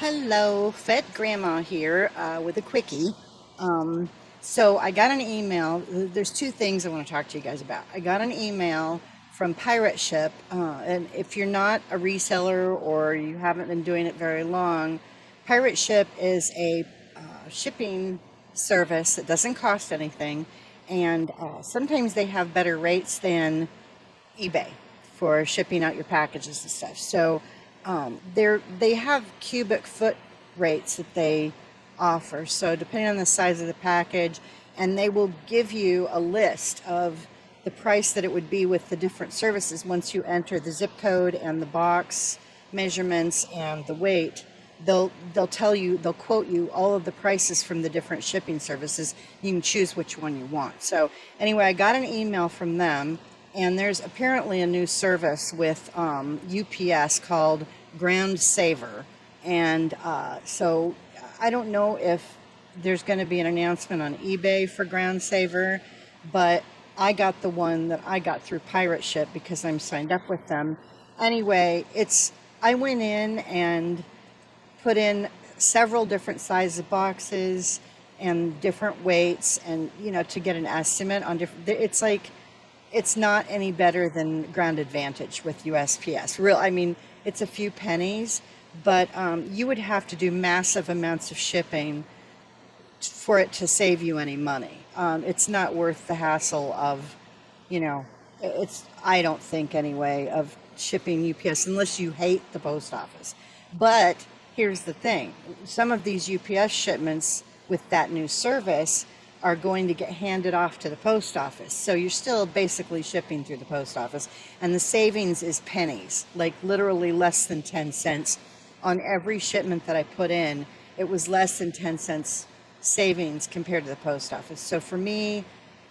Hello, Fed Grandma here with a quickie. Um, so I got an email. There's two things I want to talk to you guys about. I got an email from Pirate Ship, and if you're not a reseller or you haven't been doing it very long, Pirate Ship is a shipping service that doesn't cost anything, and sometimes they have better rates than eBay for shipping out your packages and stuff. So they have cubic foot rates that they offer. So depending on the size of the package, and they will give you a list of the price that it would be with the different services once you enter the zip code and the box measurements and the weight. They'll tell you, they'll quote you all of the prices from the different shipping services. You can choose which one you want. So anyway, I got an email from them, and there's apparently a new service with UPS called Ground Saver. And so I don't know if there's going to be an announcement on eBay for Ground Saver, but I got the one that I got through Pirate Ship because I'm signed up with them. Anyway, I went in and put in several different sizes boxes and different weights, and to get an estimate on different. It's not any better than Ground Advantage with USPS. I mean, it's a few pennies, but you would have to do massive amounts of shipping for it to save you any money. It's not worth the hassle of, I don't think anyway, of shipping UPS unless you hate the post office. But here's the thing. Some of these UPS shipments with that new service are going to get handed off to the post office. So you're still basically shipping through the post office. And the savings is pennies, like literally less than 10 cents on every shipment that I put in. It was less than 10 cents savings compared to the post office. So for me,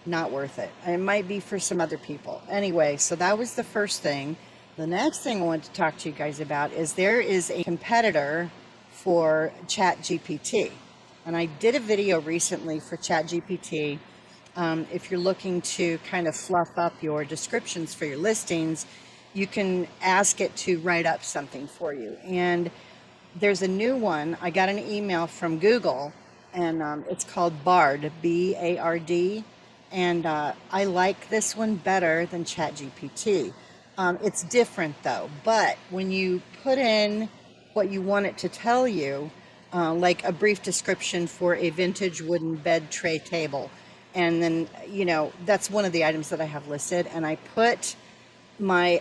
not worth it. It might be for some other people. Anyway, so that was the first thing. The next thing I want to talk to you guys about is there is a competitor for ChatGPT. And I did a video recently for ChatGPT. If you're looking to kind of fluff up your descriptions for your listings, you can ask it to write up something for you. And there's a new one. I got an email from Google, and it's called Bard, B-A-R-D. And I like this one better than ChatGPT. It's different though, but when you put in what you want it to tell you, like a brief description for a vintage wooden bed tray table, and then that's one of the items that I have listed, and I put my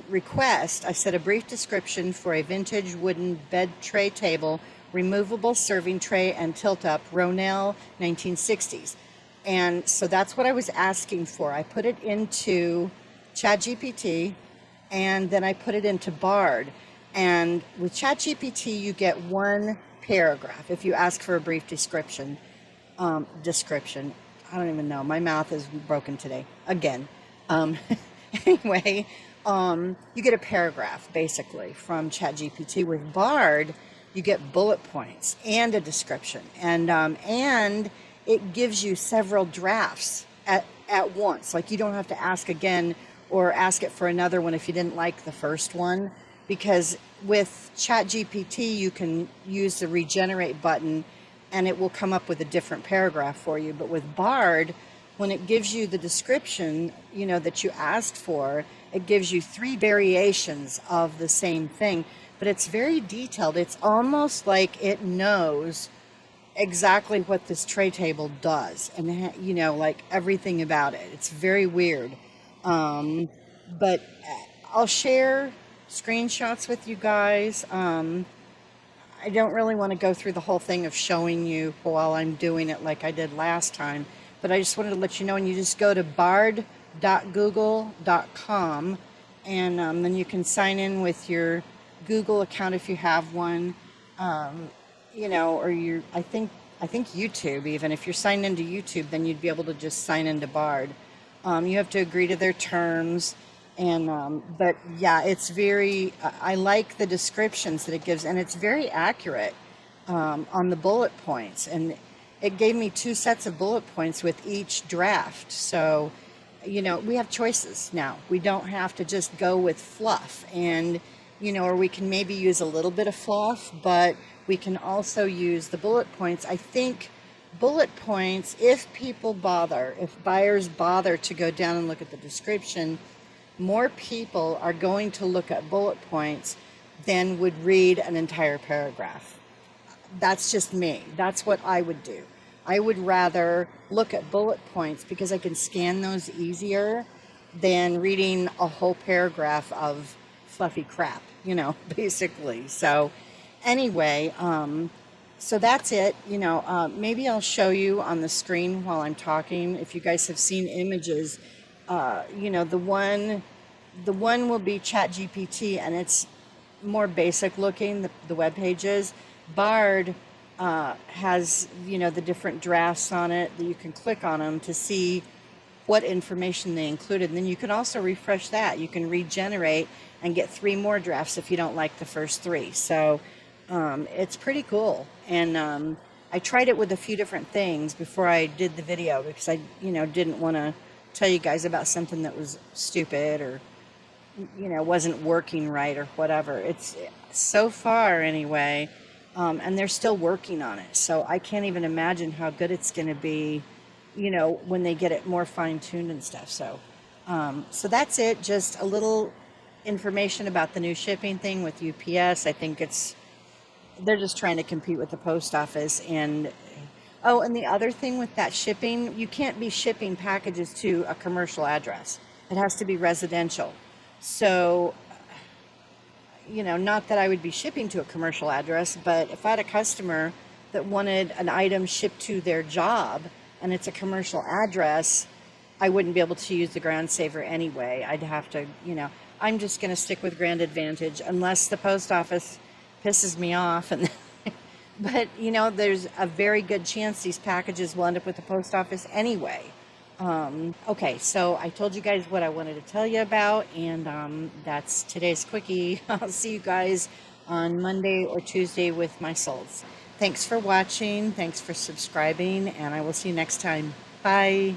request. I said a brief description for a vintage wooden bed tray table, removable serving tray and tilt up, Ronell, 1960s. And so that's what I was asking for. I put it into ChatGPT, and then I put it into Bard. And with ChatGPT, you get one paragraph if you ask for a brief description. Description. I don't even know. My mouth is broken today again. Anyway, you get a paragraph basically from ChatGPT. With Bard, you get bullet points and a description, and it gives you several drafts at once. Like, you don't have to ask again or ask it for another one if you didn't like the first one, because with ChatGPT you can use the regenerate button and it will come up with a different paragraph for you. But with Bard, when it gives you the description that you asked for, it gives you 3 variations of the same thing, but it's very detailed. It's almost like it knows exactly what this tray table does, and like everything about it. It's very weird. But I'll share screenshots with you guys. I don't really want to go through the whole thing of showing you while I'm doing it like I did last time, but I just wanted to let you know. And you just go to bard.google.com, and then you can sign in with your Google account if you have one, or I think YouTube. Even if you're signed into YouTube, then you'd be able to just sign into Bard. You have to agree to their terms, but yeah, it's very. I like the descriptions that it gives, and it's very accurate on the bullet points. And it gave me 2 sets of bullet points with each draft. So, we have choices now. We don't have to just go with fluff, and or we can maybe use a little bit of fluff, but We can also use the bullet points. I think bullet points, if people bother, if buyers bother to go down and look at the description, more people are going to look at bullet points than would read an entire paragraph. That's just me. That's what I would do. I would rather look at bullet points because I can scan those easier than reading a whole paragraph of fluffy crap, basically. So, anyway, so that's it. Maybe I'll show you on the screen while I'm talking. If you guys have seen images, the one will be ChatGPT, and it's more basic looking, the web pages. Bard has, the different drafts on it that you can click on them to see what information they included. And then you can also refresh that. You can regenerate and get 3 more drafts if you don't like the first 3. So it's pretty cool. And I tried it with a few different things before I did the video because I, didn't want to tell you guys about something that was stupid or wasn't working right or whatever. It's so far anyway, and they're still working on it. So I can't even imagine how good it's going to be, when they get it more fine-tuned and stuff. So, so that's it. Just a little information about the new shipping thing with UPS. I think they're just trying to compete with the post office. And oh, and the other thing with that shipping, you can't be shipping packages to a commercial address. It has to be residential. So, not that I would be shipping to a commercial address, but if I had a customer that wanted an item shipped to their job and it's a commercial address, I wouldn't be able to use the Ground Saver anyway. I'd have to, I'm just going to stick with Grand Advantage unless the post office pisses me off. And but, there's a very good chance these packages will end up with the post office anyway. Okay, so I told you guys what I wanted to tell you about, and that's today's quickie. I'll see you guys on Monday or Tuesday with my souls. Thanks for watching, thanks for subscribing, and I will see you next time. Bye.